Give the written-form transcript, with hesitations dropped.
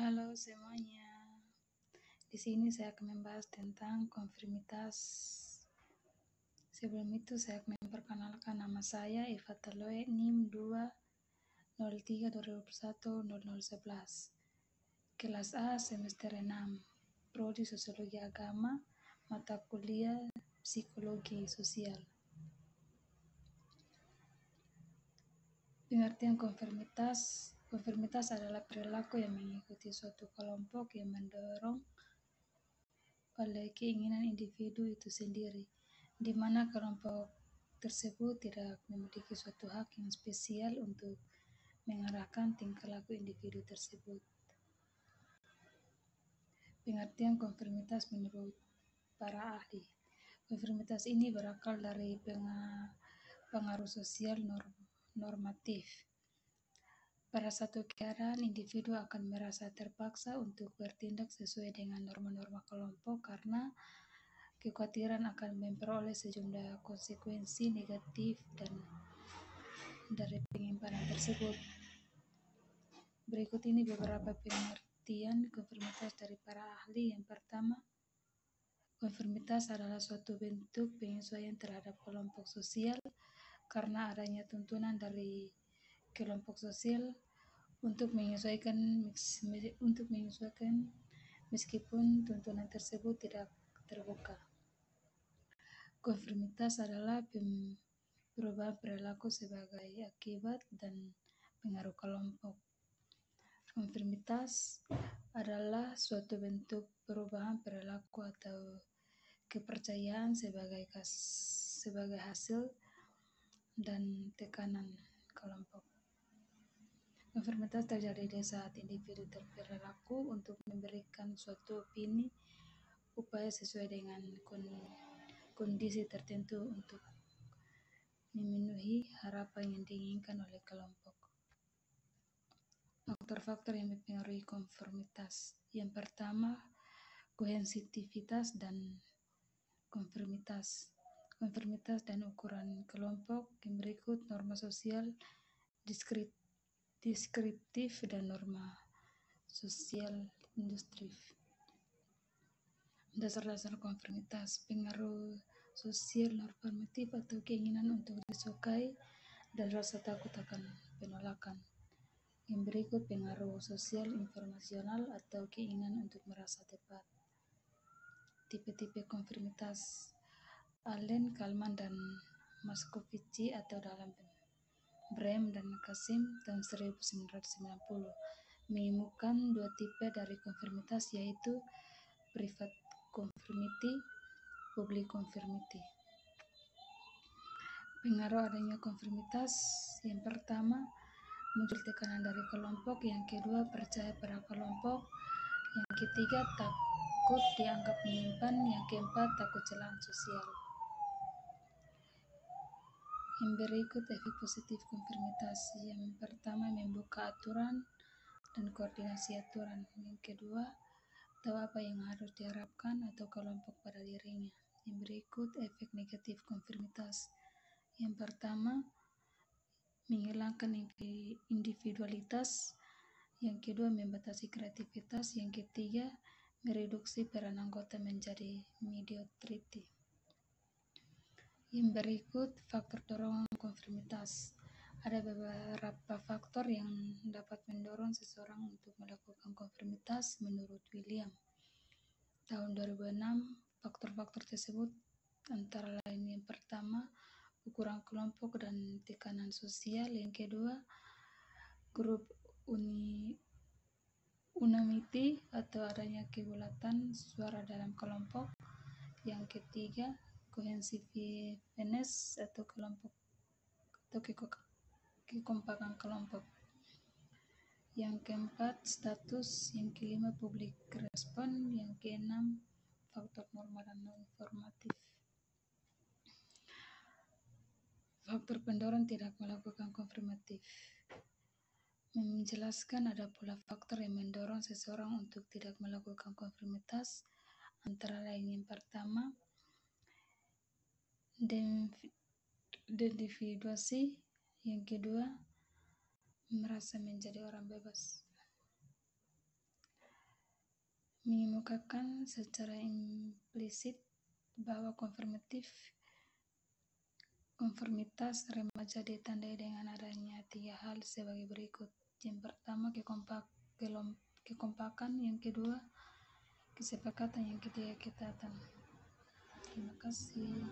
Halo semuanya. Di sini saya akan membahas tentang konfirmitas. Sebelum itu saya akan memperkenalkan nama saya Eva Taloe, NIM 203-2021-0011. Kelas A semester 6. Prodi Sosiologi Agama, mata kuliah Psikologi Sosial. Pengertian konfirmitas. Konfirmitas adalah perilaku yang mengikuti suatu kelompok yang mendorong oleh keinginan individu itu sendiri, di mana kelompok tersebut tidak memiliki suatu hak yang spesial untuk mengarahkan tingkah laku individu tersebut. Pengertian konfirmitas menurut para ahli. Konfirmitas ini berakar dari pengaruh sosial normatif. Pada satu keadaan, individu akan merasa terpaksa untuk bertindak sesuai dengan norma-norma kelompok karena kekhawatiran akan memperoleh sejumlah konsekuensi negatif dari penyimpanan tersebut. Berikut ini beberapa pengertian konfirmitas dari para ahli. Yang pertama, konfirmitas adalah suatu bentuk penyesuaian terhadap kelompok sosial karena adanya tuntunan dari kelompok sosial untuk menyesuaikan meskipun tuntunan tersebut tidak terbuka. Konfirmitas adalah perubahan perilaku sebagai akibat dan pengaruh kelompok. Konfirmitas adalah suatu bentuk perubahan perilaku atau kepercayaan sebagai hasil dan tekanan kelompok. Konfirmitas terjadi di saat individu berperilaku untuk memberikan suatu opini upaya sesuai dengan kondisi tertentu untuk memenuhi harapan yang diinginkan oleh kelompok. Faktor-faktor yang mempengaruhi konformitas. Yang pertama, kohensitivitas dan konfirmitas. Konfirmitas dan ukuran kelompok yang berikut: norma sosial deskriptif dan norma sosial induktif. Dasar-dasar konfirmitas: pengaruh sosial normatif atau keinginan untuk disukai dan rasa takut akan penolakan. Yang berikut pengaruh sosial informasional atau keinginan untuk merasa tepat. Tipe-tipe konfirmitas: Allen, Kalman, dan Moscovici atau dalam Brehm dan Kasim tahun 1990 menemukan dua tipe dari konfirmitas, yaitu private conformity, public conformity. Pengaruh adanya konfirmitas: yang pertama, muncul tekanan dari kelompok. Yang kedua, percaya pada kelompok. Yang ketiga, takut dianggap menyimpan. Yang keempat, takut celaan sosial. Yang berikut efek positif konfirmitas. Yang pertama, membuka aturan dan koordinasi aturan. Yang kedua, tahu apa yang harus diharapkan atau kelompok pada dirinya. Yang berikut efek negatif konfirmitas. Yang pertama, menghilangkan individualitas. Yang kedua, membatasi kreativitas. Yang ketiga, mereduksi peran anggota menjadi mediocrity. Yang berikut faktor dorongan konfirmitas. Ada beberapa faktor yang dapat mendorong seseorang untuk melakukan konfirmitas menurut William. Tahun 2006, faktor-faktor tersebut antara lain: yang pertama, ukuran kelompok dan tekanan sosial. Yang kedua, grup unanimity atau adanya kebulatan suara dalam kelompok. Yang ketiga, cohesiveness atau kelompok atau kekompakan kelompok. Yang keempat, status. Yang kelima, public respon. Yang keenam, faktor norma dan non-informatif. Faktor pendorong tidak melakukan konfirmatif. Menjelaskan ada pula faktor yang mendorong seseorang untuk tidak melakukan konfirmitas, antara lain: yang pertama, deindividuasi. Yang kedua, merasa menjadi orang bebas. mengemukakan secara implisit bahwa konformitas remaja ditandai dengan adanya 3 hal sebagai berikut. Yang pertama, kekompakan. Yang kedua, kesepakatan. Yang ketiga, ketatan. Terima kasih.